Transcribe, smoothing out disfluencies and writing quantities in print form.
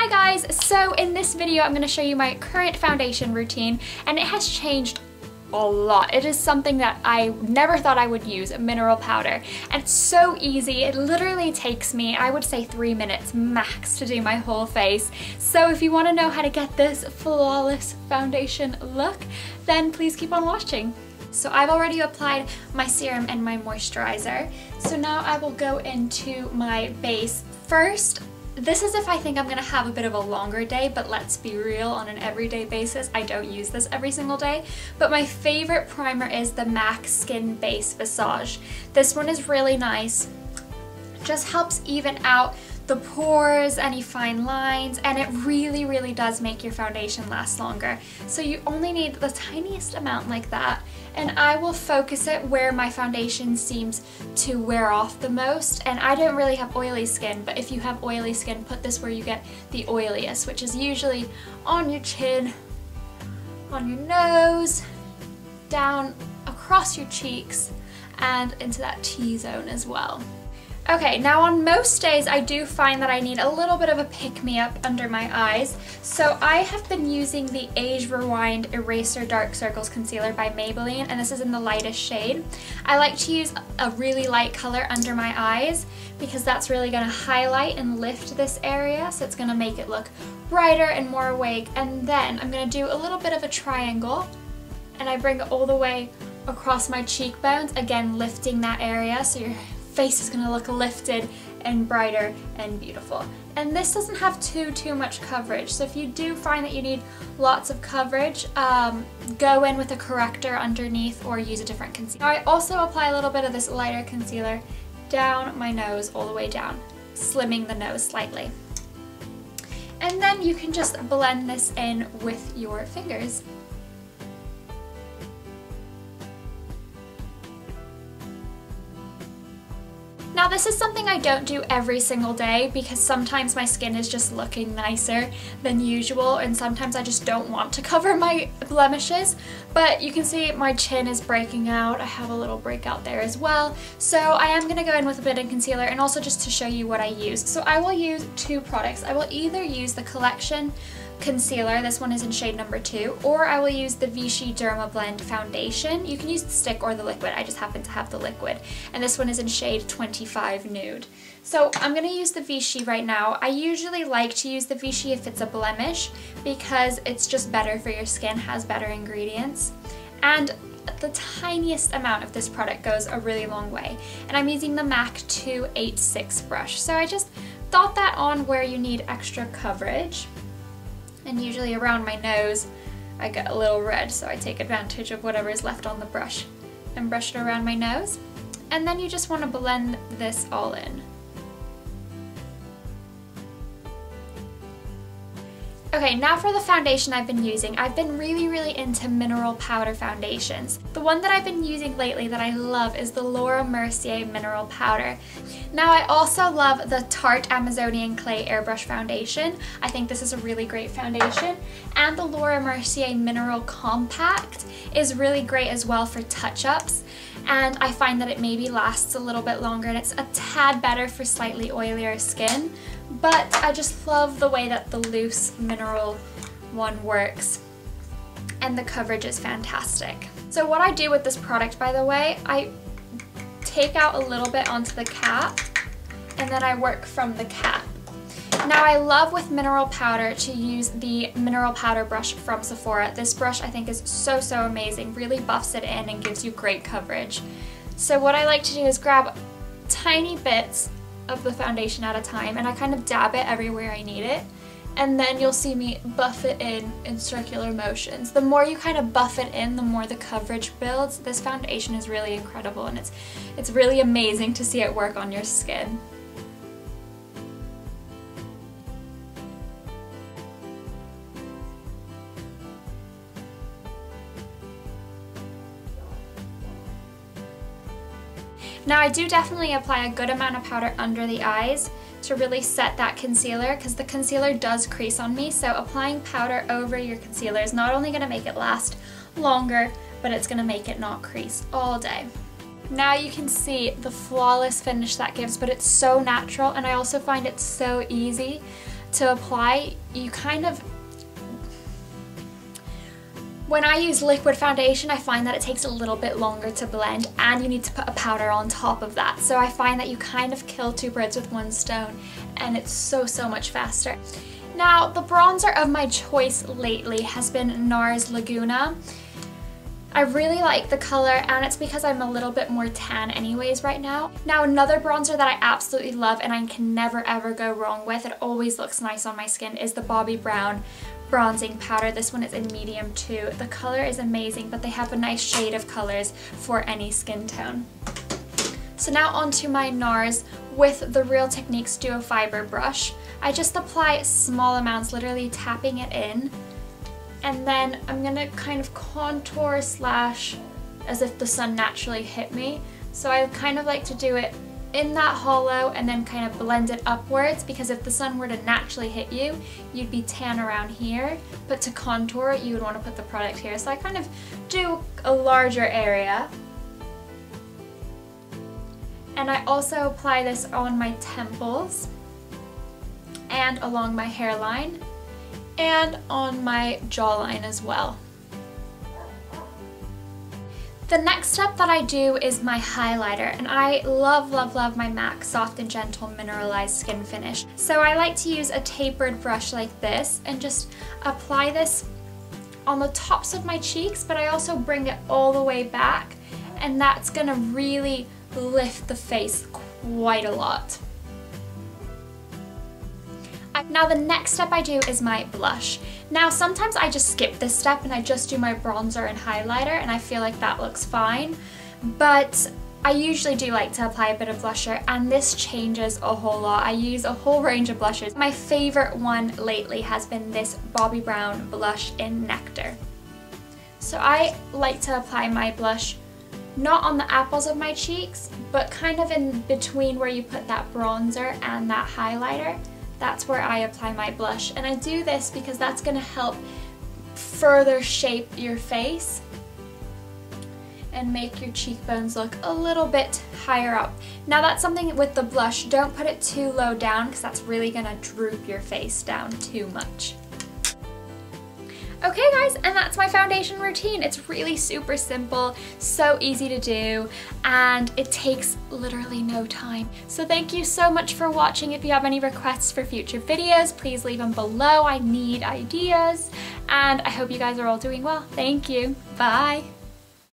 Hi guys! So in this video I'm going to show you my current foundation routine, and it has changed a lot. It is something that I never thought I would use, mineral powder, and it's so easy. It literally takes me, I would say, 3 minutes max to do my whole face. So if you want to know how to get this flawless foundation look, then please keep on watching. So I've already applied my serum and my moisturizer, so now I will go into my base first. This is if I think I'm going to have a bit of a longer day, but let's be real, on an everyday basis I don't use this every single day. But my favorite primer is the MAC Skin Base Visage. This one is really nice, just helps even out the pores, any fine lines, and it really does make your foundation last longer. So you only need the tiniest amount like that, and I will focus it where my foundation seems to wear off the most. And I don't really have oily skin, but if you have oily skin, put this where you get the oiliest, which is usually on your chin, on your nose, down across your cheeks, and into that T-zone as well. Okay, now on most days I do find that I need a little bit of a pick-me-up under my eyes, so I have been using the Age Rewind Eraser Dark Circles Concealer by Maybelline, and this is in the lightest shade. I like to use a really light color under my eyes because that's really going to highlight and lift this area, so it's going to make it look brighter and more awake. And then I'm going to do a little bit of a triangle, and I bring it all the way across my cheekbones, again lifting that area so your face is going to look lifted and brighter and beautiful. And this doesn't have too much coverage, so if you do find that you need lots of coverage, go in with a corrector underneath or use a different concealer. Now I also apply a little bit of this lighter concealer down my nose, all the way down, slimming the nose slightly. And then you can just blend this in with your fingers. Now this is something I don't do every single day because sometimes my skin is just looking nicer than usual, and sometimes I just don't want to cover my blemishes. But you can see my chin is breaking out. I have a little breakout there as well. So I am going to go in with a bit of concealer, and also just to show you what I use. So I will use two products. I will either use the Collection concealer, this one is in shade number 2, or I will use the Vichy Dermablend foundation. You can use the stick or the liquid, I just happen to have the liquid, and this one is in shade 25 Nude. So I'm going to use the Vichy right now. I usually like to use the Vichy if it's a blemish because it's just better for your skin, has better ingredients, and the tiniest amount of this product goes a really long way. And I'm using the MAC 286 brush, so I just dot that on where you need extra coverage. And usually around my nose I get a little red, so I take advantage of whatever is left on the brush and brush it around my nose. And then you just want to blend this all in. Okay, now for the foundation I've been using. I've been really into mineral powder foundations. The one that I've been using lately that I love is the Mercier mineral powder. Now I also love the Tarte Amazonian Clay Airbrush foundation. I think this is a really great foundation. And the Mercier Mineral Compact is really great as well for touch-ups. And I find that it maybe lasts a little bit longer, and it's a tad better for slightly oilier skin. But I just love the way that the loose mineral one works, and the coverage is fantastic. So what I do with this product, by the way, I take out a little bit onto the cap, and then I work from the cap. Now I love with mineral powder to use the mineral powder brush from Sephora. This brush I think is so amazing, really buffs it in and gives you great coverage. So what I like to do is grab tiny bits of the foundation at a time, and I kind of dab it everywhere I need it, and then you'll see me buff it in circular motions. The more you kind of buff it in, the more the coverage builds. This foundation is really incredible, and it's really amazing to see it work on your skin. Now I do definitely apply a good amount of powder under the eyes to really set that concealer, because the concealer does crease on me, so applying powder over your concealer is not only going to make it last longer, but it's going to make it not crease all day. Now you can see the flawless finish that gives, but it's so natural, and I also find it so easy to apply, you kind of, when I use liquid foundation, I find that it takes a little bit longer to blend and you need to put a powder on top of that. So I find that you kind of kill two birds with one stone and it's so much faster. Now, the bronzer of my choice lately has been NARS Laguna. I really like the color and it's because I'm a little bit more tan anyways right now. Now, another bronzer that I absolutely love and I can never ever go wrong with, it always looks nice on my skin, is the Bobbi Brown bronzing powder. This one is in medium too. The color is amazing, but they have a nice shade of colors for any skin tone. So now onto my NARS with the Real Techniques Duo Fiber brush. I just apply small amounts, literally tapping it in. And then I'm gonna kind of contour slash as if the sun naturally hit me. So I kind of like to do it in that hollow and then kind of blend it upwards, because if the sun were to naturally hit you, you'd be tan around here. But to contour it, you would want to put the product here. So I kind of do a larger area. And I also apply this on my temples and along my hairline and on my jawline as well. The next step that I do is my highlighter, and I love my MAC Soft and Gentle Mineralized Skin Finish. So I like to use a tapered brush like this and just apply this on the tops of my cheeks, but I also bring it all the way back, and that's gonna really lift the face quite a lot. Now the next step I do is my blush. Now sometimes I just skip this step and I just do my bronzer and highlighter and I feel like that looks fine, but I usually do like to apply a bit of blusher, and this changes a whole lot. I use a whole range of blushes. My favorite one lately has been this Bobbi Brown blush in Nectar. So I like to apply my blush not on the apples of my cheeks, but kind of in between where you put that bronzer and that highlighter. That's where I apply my blush, and I do this because that's going to help further shape your face and make your cheekbones look a little bit higher up. Now that's something with the blush, don't put it too low down because that's really going to droop your face down too much. Okay guys, and that's my foundation routine. It's really super simple, so easy to do, and it takes literally no time. So thank you so much for watching. If you have any requests for future videos, please leave them below. I need ideas, and I hope you guys are all doing well. Thank you. Bye.